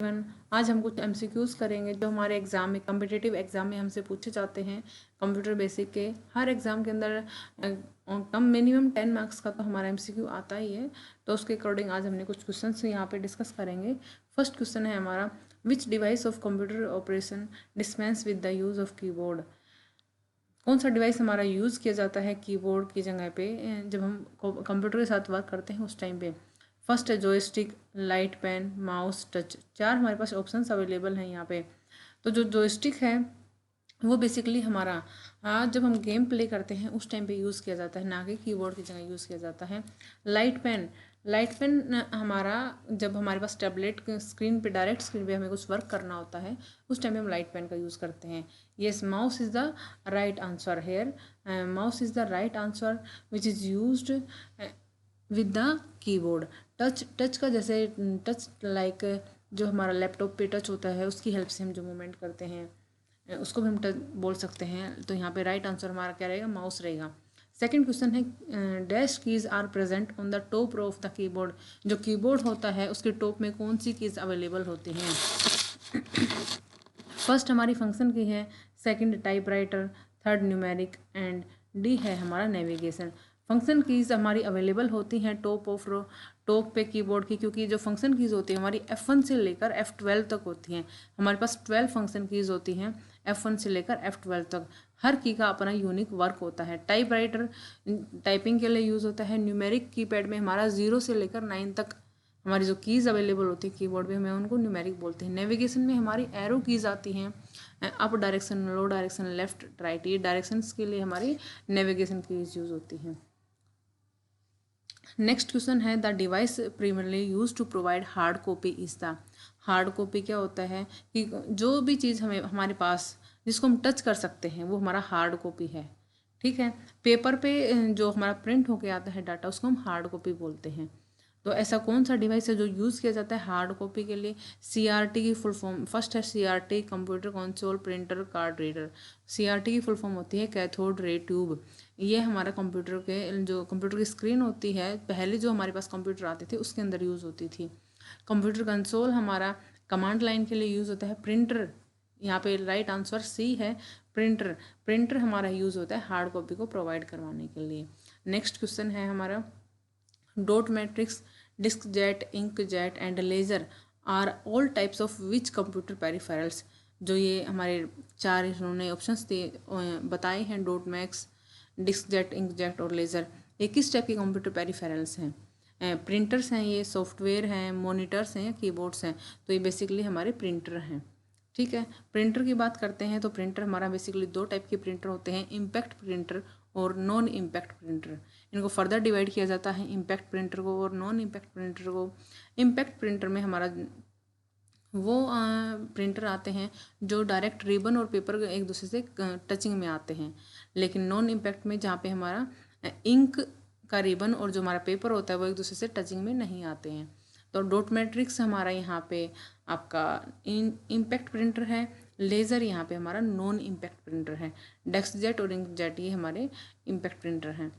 आज हम कुछ एमसीक्यूज़ करेंगे जो हमारे एग्ज़ाम में कम्पिटिटिव एग्ज़ाम में हमसे पूछे जाते हैं। कंप्यूटर बेसिक के हर एग्ज़ाम के अंदर कम मिनिमम 10 मार्क्स का तो हमारा एमसीक्यू आता ही है। तो उसके अकॉर्डिंग आज हमने कुछ क्वेश्चंस यहाँ पे डिस्कस करेंगे। फर्स्ट क्वेश्चन है हमारा, विच device of computer operation dispense with the use of keyboard. कौन सा डिवाइस हमारा यूज़ किया जाता है कीबोर्ड की जगह पे जब हम कंप्यूटर के साथ वर्क करते हैं उस टाइम पे। फर्स्ट है joystick, light pen, mouse, touch. चार हमारे पास ऑप्शंस अवेलेबल हैं यहाँ पे। तो जो जॉयस्टिक है वो बेसिकली हमारा जब हम गेम प्ले करते हैं उस टाइम पे यूज़ किया जाता है, ना कि कीबोर्ड की जगह यूज़ किया जाता है। लाइट पेन हमारा जब हमारे पास टैबलेट स्क्रीन पे डायरेक्ट स्क्रीन पे हमें कुछ वर्क करना होता है उस टाइम पे हम लाइट पेन का यूज़ करते हैं। Yes, mouse is the right answer here. Mouse is the right answer which is used with the keyboard. Touch का जैसे टच लाइक जो हमारा लैपटॉप पे टच होता है उसकी हेल्प से हम जो मूवमेंट करते हैं उसको भी हम टच बोल सकते हैं। तो यहाँ पे राइट आंसर हमारा क्या रहेगा, माउस रहेगा। सेकंड क्वेश्चन है, dash keys are present on the top of the keyboard. जो कीबोर्ड होता है उसके टॉप में कौन सी कीज अवेलेबल होती हैं। फर्स्ट हमारी फंक्शन की है, second typewriter, third numeric and D है हमारा नेविगेशन। फंक्शन कीज़ हमारी अवेलेबल होती हैं टॉप पे कीबोर्ड की, क्योंकि जो फंक्शन कीज़ होती है हमारी F1 से लेकर F12 तक होती हैं। हमारे पास 12 फंक्शन कीज़ होती हैं F1 से लेकर F12 तक। हर की का अपना यूनिक वर्क होता है। टाइपराइटर टाइपिंग के लिए यूज़ होता है। न्यूमेरिक कीपैड में हमारा 0 से लेकर 9 तक हमारी जो कीज़ अवेलेबल होती है कीबोर्ड पे हमें उनको न्यूमेरिक बोलते हैं। नेविगेशन में हमारी एरो कीज़ आती हैं, up direction, low direction, left, right. ये डायरेक्शंस के लिए हमारी नेविगेशन कीज़ यूज़ होती हैं। नेक्स्ट क्वेश्चन है, the device primarily use to provide hard copy is the. Hard copy क्या होता है कि जो भी चीज़ हमें हमारे पास जिसको हम टच कर सकते हैं वो हमारा हार्ड कॉपी है। ठीक है, पेपर पे जो हमारा प्रिंट होके आता है डाटा उसको हम हार्ड कॉपी बोलते हैं। तो ऐसा कौन सा डिवाइस है जो यूज़ किया जाता है हार्ड कॉपी के लिए। सीआरटी की फुल फॉर्म, फर्स्ट है CRT, computer console printer card reader. CRT की फुल फॉर्म होती है कैथोड रे ट्यूब। ये हमारा कंप्यूटर के जो कंप्यूटर की स्क्रीन होती है, पहले जो हमारे पास कंप्यूटर आते थे उसके अंदर यूज़ होती थी। कंप्यूटर कंसोल हमारा कमांड लाइन के लिए यूज़ होता है। प्रिंटर, यहाँ पे राइट आंसर सी है, प्रिंटर हमारा यूज़ होता है हार्ड कॉपी को प्रोवाइड करवाने के लिए। नेक्स्ट क्वेश्चन है हमारा, dot matrix, disk jet, ink jet and laser are all types of which computer peripherals. जो ये हमारे चार इन्होंने ऑप्शंस बताए हैं, dot max, disk jet, ink jet और लेज़र, ये किस टाइप के कंप्यूटर पेरिफेरल्स हैं। प्रिंटर्स हैं, ये सॉफ्टवेयर हैं, मॉनिटर्स हैं या कीबोर्ड्स हैं। तो ये बेसिकली हमारे प्रिंटर हैं। ठीक है, प्रिंटर की बात करते हैं तो प्रिंटर हमारा बेसिकली दो टाइप के प्रिंटर होते हैं, इम्पैक्ट प्रिंटर और नॉन इम्पैक्ट प्रिंटर। इनको फर्दर डिवाइड किया जाता है, इम्पैक्ट प्रिंटर को और नॉन इम्पैक्ट प्रिंटर को। इम्पैक्ट प्रिंटर में हमारा वो प्रिंटर आते हैं जो डायरेक्ट रिबन और पेपर एक दूसरे से टचिंग में आते हैं। लेकिन नॉन इम्पैक्ट में जहाँ पे हमारा इंक का रिबन और जो हमारा पेपर होता है वो एक दूसरे से टचिंग में नहीं आते हैं। तो डॉट मैट्रिक्स हमारा यहाँ पे आपका इम्पैक्ट प्रिंटर है। लेज़र यहाँ पे हमारा नॉन इम्पैक्ट प्रिंटर है। डेस्क जेट और इंक जेट ये हमारे इम्पैक्ट प्रिंटर हैं।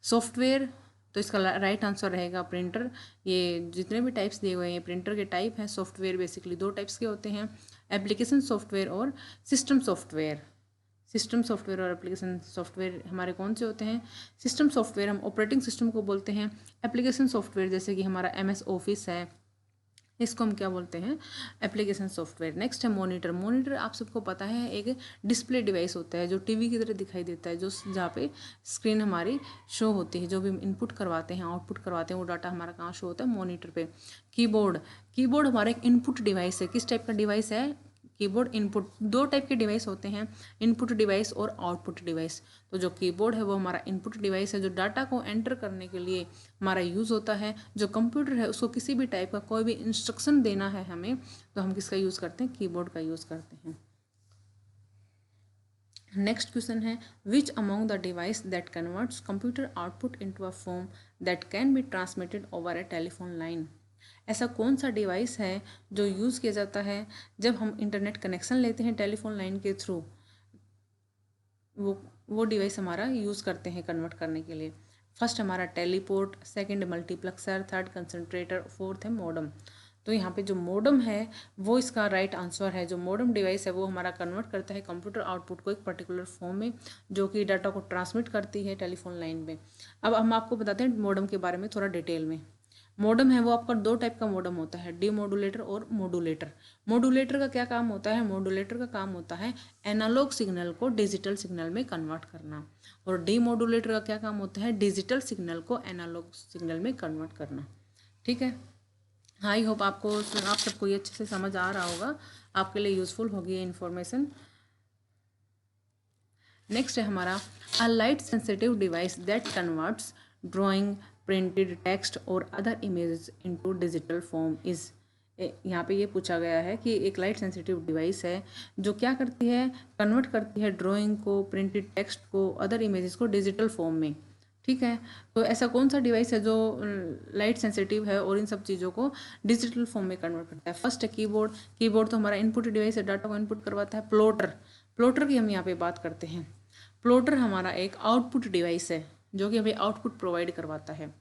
सॉफ्टवेयर, तो इसका राइट आंसर रहेगा प्रिंटर। ये जितने भी टाइप्स दिए हुए हैं प्रिंटर के टाइप हैं। सॉफ्टवेयर बेसिकली दो टाइप्स के होते हैं, एप्लीकेशन सॉफ्टवेयर और सिस्टम सॉफ्टवेयर। सिस्टम सॉफ्टवेयर और एप्लीकेशन सॉफ्टवेयर हमारे कौन से होते हैं। सिस्टम सॉफ्टवेयर हम ऑपरेटिंग सिस्टम को बोलते हैं। एप्लीकेशन सॉफ्टवेयर जैसे कि हमारा MS ऑफिस है, इसको हम क्या बोलते हैं, एप्लीकेशन सॉफ्टवेयर। नेक्स्ट है मॉनिटर। मॉनिटर आप सबको पता है एक डिस्प्ले डिवाइस होता है जो टीवी की तरह दिखाई देता है, जो जहाँ पे स्क्रीन हमारी शो होती है, जो भी हम इनपुट करवाते हैं आउटपुट करवाते हैं वो डाटा हमारा कहाँ शो होता है, मॉनिटर पे। कीबोर्ड हमारा एक इनपुट डिवाइस है। किस टाइप का डिवाइस है कीबोर्ड, इनपुट। दो टाइप के डिवाइस होते हैं, इनपुट डिवाइस और आउटपुट डिवाइस। तो जो कीबोर्ड है वो हमारा इनपुट डिवाइस है जो डाटा को एंटर करने के लिए हमारा यूज़ होता है। जो कंप्यूटर है उसको किसी भी टाइप का कोई भी इंस्ट्रक्शन देना है हमें तो हम किसका यूज़ करते हैं, कीबोर्ड का यूज़ करते हैं। नेक्स्ट क्वेश्चन है, which among the device that converts computer output into a form that can be transmitted over A telephone line. ऐसा कौन सा डिवाइस है जो यूज़ किया जाता है जब हम इंटरनेट कनेक्शन लेते हैं टेलीफोन लाइन के थ्रू, वो डिवाइस हमारा यूज़ करते हैं कन्वर्ट करने के लिए। फर्स्ट हमारा teleport, second multiplexer, third concentrator, fourth है मॉडम। तो यहाँ पे जो मोडम है वो इसका राइट आंसर है। जो मोडम डिवाइस है वो हमारा कन्वर्ट करता है कंप्यूटर आउटपुट को एक पर्टिकुलर फॉर्म में, जो कि डाटा को ट्रांसमिट करती है टेलीफोन लाइन में। अब हम आपको बताते हैं मोडम के बारे में थोड़ा डिटेल में। मोडम है वो आपका दो टाइप का मोडम होता है, डीमोडुलेटर और मोडुलेटर। मोडुलेटर का क्या काम होता है? मोडुलेटर का काम होता है एनालॉग सिग्नल को डिजिटल सिग्नल में कन्वर्ट करना, और डीमोडुलेटर का क्या काम होता है? डिजिटल सिग्नल को एनालॉग सिग्नल में कन्वर्ट करना। ठीक है, आई होप आप सबको ये अच्छे से समझ आ रहा होगा, आपके लिए यूजफुल होगी ये इन्फॉर्मेशन। नेक्स्ट है हमारा a light sensitive device that converts drawing, printed text और other images into digital form is. यहाँ पे ये पूछा गया है कि एक लाइट सेंसिटिव डिवाइस है जो क्या करती है? कन्वर्ट करती है ड्राइंग को, प्रिंटेड टेक्स्ट को, अदर इमेजेस को डिजिटल फॉर्म में। ठीक है, तो ऐसा कौन सा डिवाइस है जो लाइट सेंसिटिव है और इन सब चीज़ों को डिजिटल फॉर्म में कन्वर्ट करता है? फर्स्ट है कीबोर्ड। कीबोर्ड तो हमारा इनपुट डिवाइस है, डाटा को इनपुट करवाता है। प्लॉटर, प्लॉटर की हम यहाँ पे बात करते हैं। प्लॉटर हमारा एक आउटपुट डिवाइस है जो कि हमें आउटपुट प्रोवाइड करवाता है।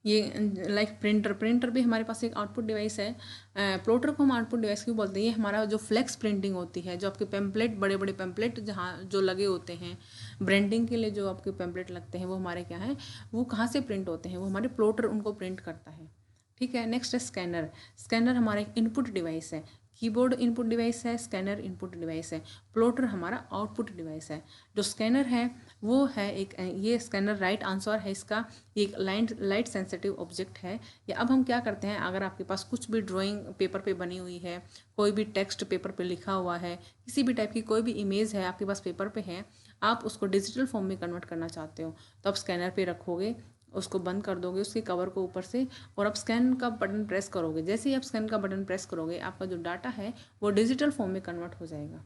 ये लाइक प्रिंटर, प्रिंटर भी हमारे पास एक आउटपुट डिवाइस है। प्लॉटर को हम आउटपुट डिवाइस क्यों बोलते हैं? ये हमारा जो फ्लेक्स प्रिंटिंग होती है, जो आपके पैम्पलेट, बड़े बड़े पैम्पलेट जहाँ जो लगे होते हैं ब्रांडिंग के लिए, जो आपके पैम्पलेट लगते हैं वो हमारे क्या हैं, वो कहाँ से प्रिंट होते हैं? वो हमारे प्लॉटर उनको प्रिंट करता है। ठीक है, नेक्स्ट है स्कैनर। स्कैनर हमारा एक इनपुट डिवाइस है। कीबोर्ड इनपुट डिवाइस है, स्कैनर इनपुट डिवाइस है, प्लॉटर हमारा आउटपुट डिवाइस है। जो स्कैनर है वो है एक, ये स्कैनर राइट आंसर है इसका, एक लाइट सेंसिटिव ऑब्जेक्ट है। या अब हम क्या करते हैं, अगर आपके पास कुछ भी ड्राइंग पेपर पे बनी हुई है, कोई भी टेक्स्ट पेपर पे लिखा हुआ है, किसी भी टाइप की कोई भी इमेज है आपके पास पेपर पे है, आप उसको डिजिटल फॉर्म में कन्वर्ट करना चाहते हो, तो आप स्कैनर पे रखोगे, उसको बंद कर दोगे उसके कवर को ऊपर से, और आप स्कैन का बटन प्रेस करोगे। जैसे ही आप स्कैन का बटन प्रेस करोगे, आपका जो डाटा है वो डिजिटल फॉर्म में कन्वर्ट हो जाएगा।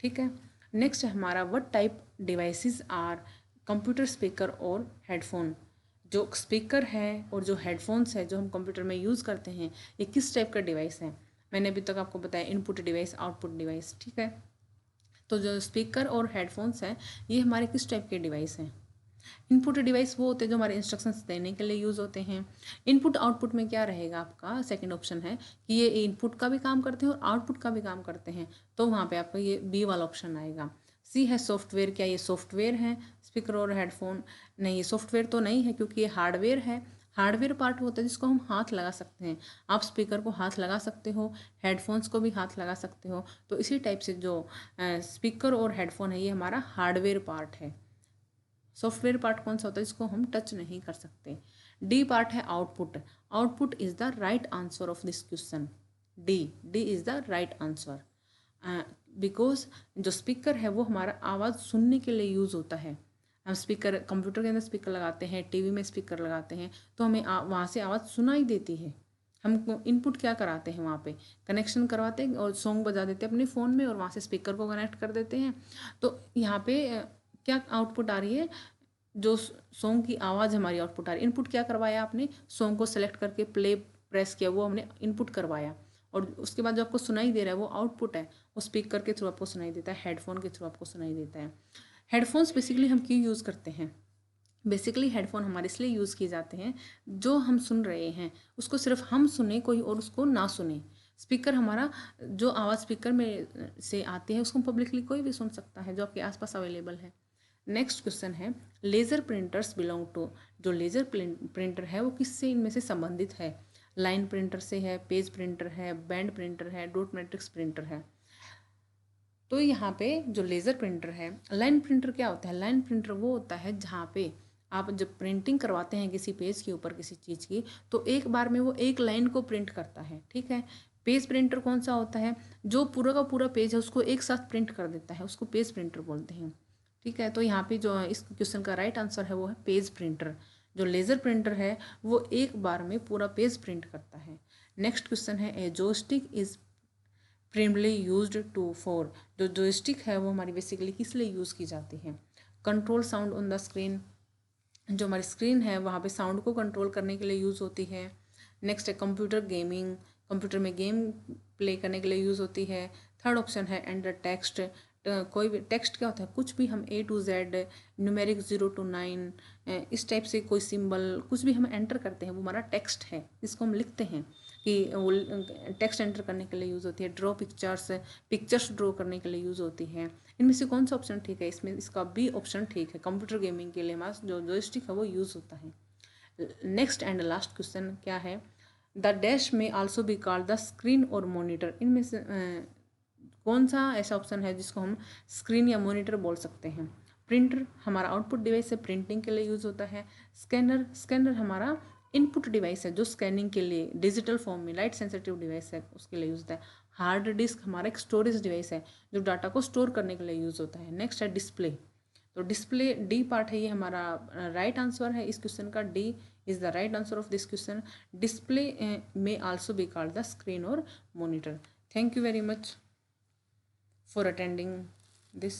ठीक है, नेक्स्ट है हमारा what type devices are computer, speaker और हेडफोन। जो स्पीकर है और जो हेडफोन्स है जो हम कंप्यूटर में यूज़ करते हैं, ये किस टाइप का डिवाइस है? मैंने अभी तक आपको बताया इनपुट डिवाइस, आउटपुट डिवाइस। ठीक है, तो जो स्पीकर और हेडफोन्स हैं ये हमारे किस टाइप के डिवाइस हैं? इनपुट डिवाइस वो होते हैं जो हमारे इंस्ट्रक्शंस देने के लिए यूज़ होते हैं। इनपुट आउटपुट में क्या रहेगा आपका? सेकंड ऑप्शन है कि ये इनपुट का भी काम करते हैं और आउटपुट का भी काम करते हैं, तो वहाँ पे आपका ये बी वाला ऑप्शन आएगा। सी है सॉफ्टवेयर। क्या ये सॉफ्टवेयर है स्पीकर और हेडफोन? नहीं, ये सॉफ्टवेयर तो नहीं है क्योंकि ये हार्डवेयर है। हार्डवेयर पार्ट होता है जिसको हम हाथ लगा सकते हैं। आप स्पीकर को हाथ लगा सकते हो, हेडफोन्स को भी हाथ लगा सकते हो। तो इसी टाइप से जो स्पीकर और हेडफोन है ये हमारा हार्डवेयर पार्ट है। सॉफ्टवेयर पार्ट कौन सा होता है जिसको हम टच नहीं कर सकते? डी पार्ट है output. Output is the right answer of this question. D is the right answer, because जो स्पीकर है वो हमारा आवाज़ सुनने के लिए यूज़ होता है। हम स्पीकर, कंप्यूटर के अंदर स्पीकर लगाते हैं, टीवी में स्पीकर लगाते हैं, तो हमें वहाँ से आवाज़ सुनाई देती है। हम इनपुट क्या कराते हैं? वहाँ पे कनेक्शन करवाते हैं और सॉन्ग बजा देते हैं अपने फ़ोन में, और वहाँ से स्पीकर को कनेक्ट कर देते हैं। तो यहाँ पे क्या आउटपुट आ रही है? जो सॉन्ग की आवाज़ हमारी आउटपुट आ रही है। इनपुट क्या करवाया आपने? सॉन्ग को सेलेक्ट करके प्ले प्रेस किया, वो हमने इनपुट करवाया, और उसके बाद जो आपको सुनाई दे रहा है वो आउटपुट है। वो स्पीकर के थ्रू आपको सुनाई देता है, हेडफोन के थ्रू आपको सुनाई देता है। हेडफोन्स बेसिकली हम क्यों यूज़ करते हैं? बेसिकली हेडफोन हमारे इसलिए यूज़ किए जाते हैं, जो हम सुन रहे हैं उसको सिर्फ हम सुने, कोई और उसको ना सुने। स्पीकर हमारा, जो आवाज़ स्पीकर में से आती है उसको पब्लिकली कोई भी सुन सकता है जो आपके आसपास अवेलेबल है। नेक्स्ट क्वेश्चन है लेज़र प्रिंटर्स बिलोंग टू। जो लेज़र प्रिंटर है वो किससे इनमें से संबंधित है? लाइन प्रिंटर से है, पेज प्रिंटर है, बैंड प्रिंटर है, डॉट मैट्रिक्स प्रिंटर है। तो यहाँ पे जो लेज़र प्रिंटर है, लाइन प्रिंटर क्या होता है? लाइन प्रिंटर वो होता है जहाँ पे आप जब प्रिंटिंग करवाते हैं किसी पेज के ऊपर किसी चीज़ की, तो एक बार में वो एक लाइन को प्रिंट करता है। ठीक है, पेज प्रिंटर कौन सा होता है? जो पूरा का पूरा पेज है उसको एक साथ प्रिंट कर देता है, उसको पेज प्रिंटर बोलते हैं। ठीक है, तो यहाँ पे जो इस क्वेश्चन का राइट आंसर है वो है पेज प्रिंटर। जो लेज़र प्रिंटर है वो एक बार में पूरा पेज प्रिंट करता है। नेक्स्ट क्वेश्चन है a joystick is primarily used to for. जो जोस्टिक है वो हमारी बेसिकली किस लिए यूज़ की जाती है? Control sound on the screen. जो हमारी स्क्रीन है वहाँ पे साउंड को कंट्रोल करने के लिए यूज़ होती है। नेक्स्ट है कंप्यूटर गेमिंग। कंप्यूटर में गेम प्ले करने के लिए यूज़ होती है। थर्ड ऑप्शन है एंटर टेक्स्ट। कोई भी टेक्स्ट क्या होता है? कुछ भी हम A to Z, numeric 0 to 9, इस टाइप से कोई सिंबल कुछ भी हम एंटर करते हैं वो हमारा टेक्स्ट है, जिसको हम लिखते हैं। कि वो टेक्स्ट एंटर करने के लिए यूज़ होती है। ड्रॉ पिक्चर्स, पिक्चर्स ड्रॉ करने के लिए यूज़ होती है। इनमें से कौन सा ऑप्शन ठीक है? इसमें इसका बी ऑप्शन ठीक है। कंप्यूटर गेमिंग के लिए हमारा जो जॉयस्टिक है वो यूज़ होता है। नेक्स्ट एंड लास्ट क्वेश्चन क्या है? द डैश में also be called the screen और मोनीटर। इनमें से कौन सा ऐसा ऑप्शन है जिसको हम स्क्रीन या मॉनिटर बोल सकते हैं? प्रिंटर हमारा आउटपुट डिवाइस है, प्रिंटिंग के लिए यूज़ होता है। स्कैनर, स्कैनर हमारा इनपुट डिवाइस है जो स्कैनिंग के लिए डिजिटल फॉर्म में लाइट सेंसिटिव डिवाइस है उसके लिए यूज़ होता है। हार्ड डिस्क हमारा एक स्टोरेज डिवाइस है जो डाटा को स्टोर करने के लिए यूज़ होता है। नेक्स्ट है डिस्प्ले। तो डिस्प्ले डी पार्ट है, ये हमारा राइट आंसर है इस क्वेश्चन का। D is the right answer of this question. Display में also be called the screen और monitor. Thank you very much for attending this